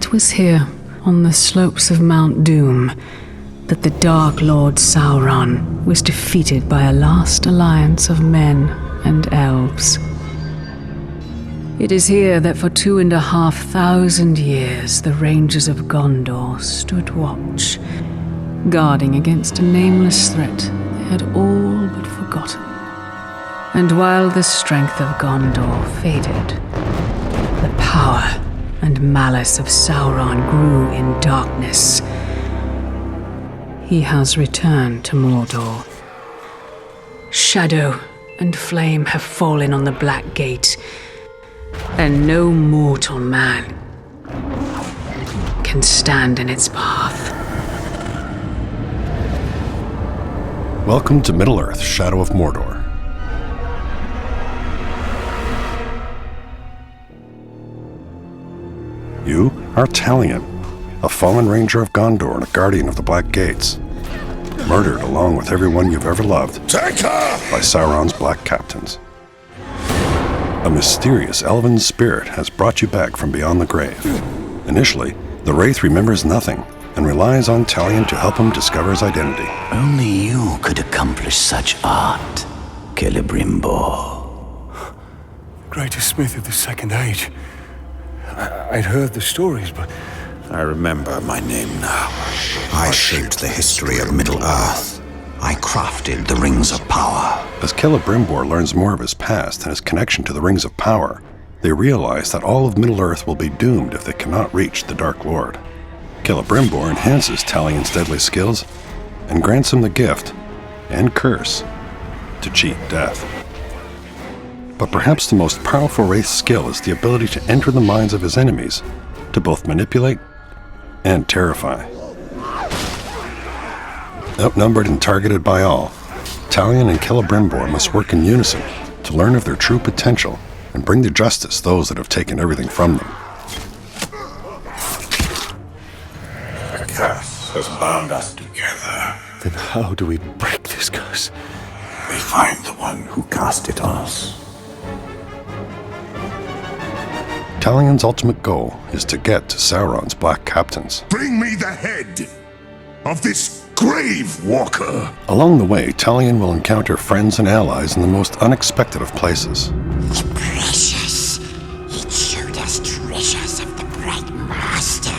It was here, on the slopes of Mount Doom, that the Dark Lord Sauron was defeated by a last alliance of men and elves. It is here that for 2,500 years the Rangers of Gondor stood watch, guarding against a nameless threat they had all but forgotten. And while the strength of Gondor faded, the power and malice of Sauron grew in darkness. He has returned to Mordor. Shadow and flame have fallen on the Black Gate, and no mortal man can stand in its path. Welcome to Middle-earth, Shadow of Mordor. You are Talion, a fallen ranger of Gondor and a guardian of the Black Gates, murdered along with everyone you've ever loved by Sauron's black captains. A mysterious elven spirit has brought you back from beyond the grave. Initially, the Wraith remembers nothing and relies on Talion to help him discover his identity. Only you could accomplish such art, Celebrimbor. Greatest smith of the Second Age. I'd heard the stories, but I remember my name now. I shaped the history of Middle-earth. I crafted the Rings of Power. As Celebrimbor learns more of his past and his connection to the Rings of Power, they realize that all of Middle-earth will be doomed if they cannot reach the Dark Lord. Celebrimbor enhances Talion's deadly skills and grants him the gift and curse to cheat death. But perhaps the most powerful Wraith's skill is the ability to enter the minds of his enemies, to both manipulate and terrify. Outnumbered and targeted by all, Talion and Celebrimbor must work in unison to learn of their true potential and bring to justice those that have taken everything from them. The curse has bound us together. then how do we break this curse? We find the one who cast it on us. Talion's ultimate goal is to get to Sauron's black captains. Bring me the head of this grave walker. Along the way, Talion will encounter friends and allies in the most unexpected of places. Precious. It showed us treasures of the Bright Master.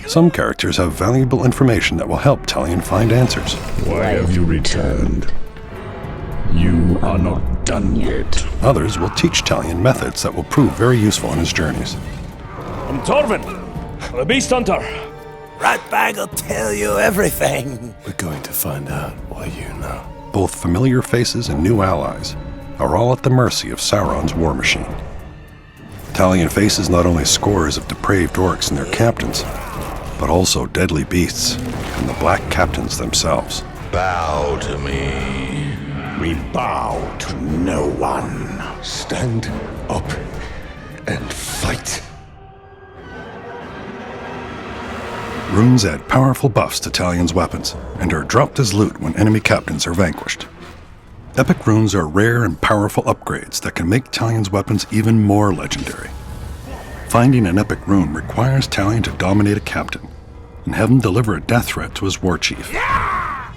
Some characters have valuable information that will help Talion find answers. Why have you returned? You are not done yet. Others will teach Talion methods that will prove very useful on his journeys. I'm Torvin, the Beast Hunter. Ratbag will tell you everything. We're going to find out why you know. Both familiar faces and new allies are all at the mercy of Sauron's war machine. Talion faces not only scores of depraved orcs and their captains, but also deadly beasts and the black captains themselves. Bow to me. We bow to no one. Stand up and fight. Runes add powerful buffs to Talion's weapons and are dropped as loot when enemy captains are vanquished. Epic runes are rare and powerful upgrades that can make Talion's weapons even more legendary. Finding an epic rune requires Talion to dominate a captain and have him deliver a death threat to his war chief.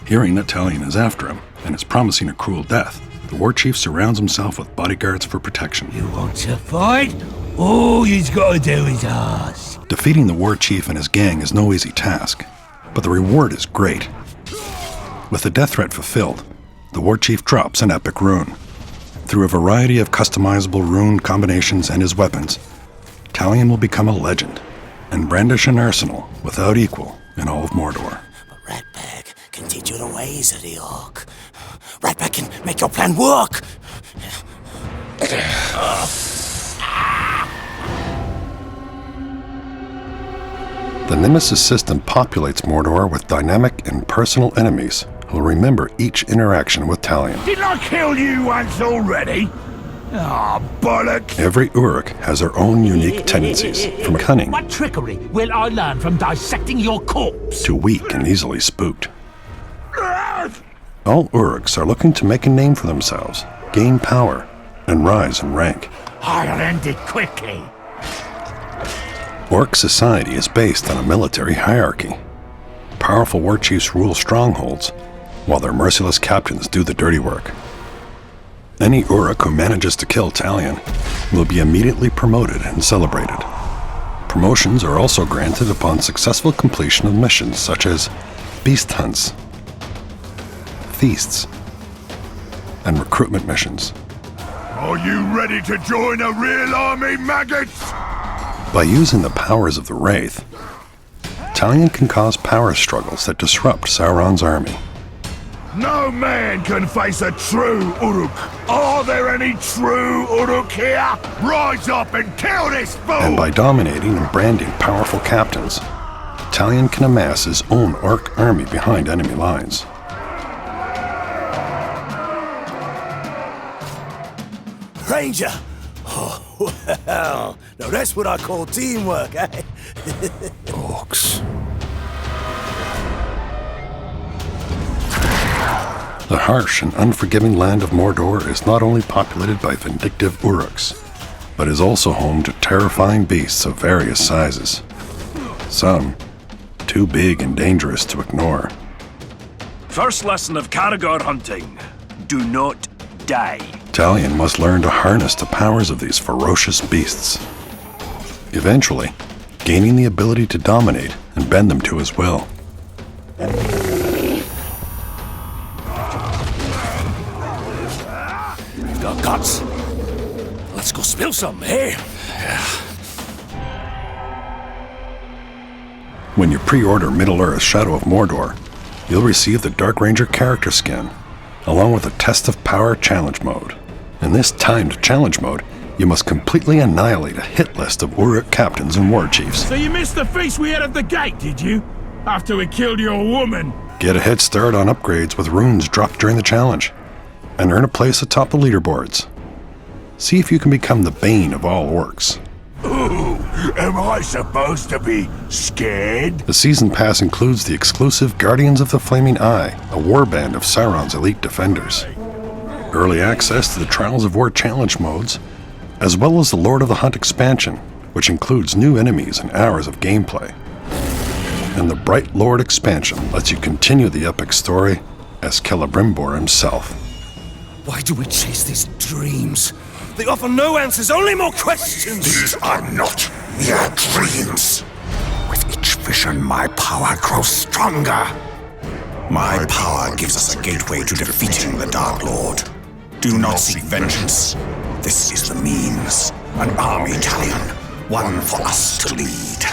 Hearing that Talion is after him and is promising a cruel death, the war chief surrounds himself with bodyguards for protection. You want to fight? All you've got to do is ask. Defeating the war chief and his gang is no easy task, but the reward is great. With the death threat fulfilled, the war chief drops an epic rune. Through a variety of customizable rune combinations and his weapons, Talion will become a legend and brandish an arsenal without equal in all of Mordor. But Ratbag can teach you the ways of the orc. Ratbag can make your plan work. The Nemesis System populates Mordor with dynamic and personal enemies who will remember each interaction with Talion. Didn't I kill you once already? Ah, bollocks! Every Uruk has their own unique tendencies, from cunning What trickery will I learn from dissecting your corpse? to weak and easily spooked. All Uruks are looking to make a name for themselves, gain power, and rise in rank. I'll end it quickly. Orc society is based on a military hierarchy. Powerful war chiefs rule strongholds, while their merciless captains do the dirty work. Any Uruk who manages to kill Talion will be immediately promoted and celebrated. Promotions are also granted upon successful completion of missions such as beast hunts, feasts, and recruitment missions. Are you ready to join a real army, maggots? By using the powers of the Wraith, Talion can cause power struggles that disrupt Sauron's army. No man can face a true Uruk. Are there any true Uruk here? Rise up and kill this fool! And by dominating and branding powerful captains, Talion can amass his own orc army behind enemy lines. Ranger! Oh, well, now that's what I call teamwork, eh? Orcs. The harsh and unforgiving land of Mordor is not only populated by vindictive Uruks, but is also home to terrifying beasts of various sizes. Some too big and dangerous to ignore. First lesson of Caragor hunting. Do not die. Talion must learn to harness the powers of these ferocious beasts, eventually gaining the ability to dominate and bend them to his will. Got guts. Let's go spill some, eh? When you pre-order Middle-earth's Shadow of Mordor, you'll receive the Dark Ranger character skin, along with a Test of Power challenge mode. In this timed challenge mode, you must completely annihilate a hit list of Uruk captains and war chiefs. So you missed the feast we had at the gate, did you? After we killed your woman? Get a head start on upgrades with runes dropped during the challenge, and earn a place atop the leaderboards. See if you can become the bane of all orcs. Ooh, am I supposed to be scared? The season pass includes the exclusive Guardians of the Flaming Eye, a warband of Sauron's elite defenders. Early access to the Trials of War challenge modes, as well as the Lord of the Hunt expansion, which includes new enemies and hours of gameplay. And the Bright Lord expansion lets you continue the epic story as Celebrimbor himself. Why do we chase these dreams? They offer no answers, only more questions! These are not mere dreams. With each vision, my power grows stronger. My power gives us a gateway to defeating the Dark Lord. Do not seek vengeance. This is the means. An army, Talion. One for us to lead.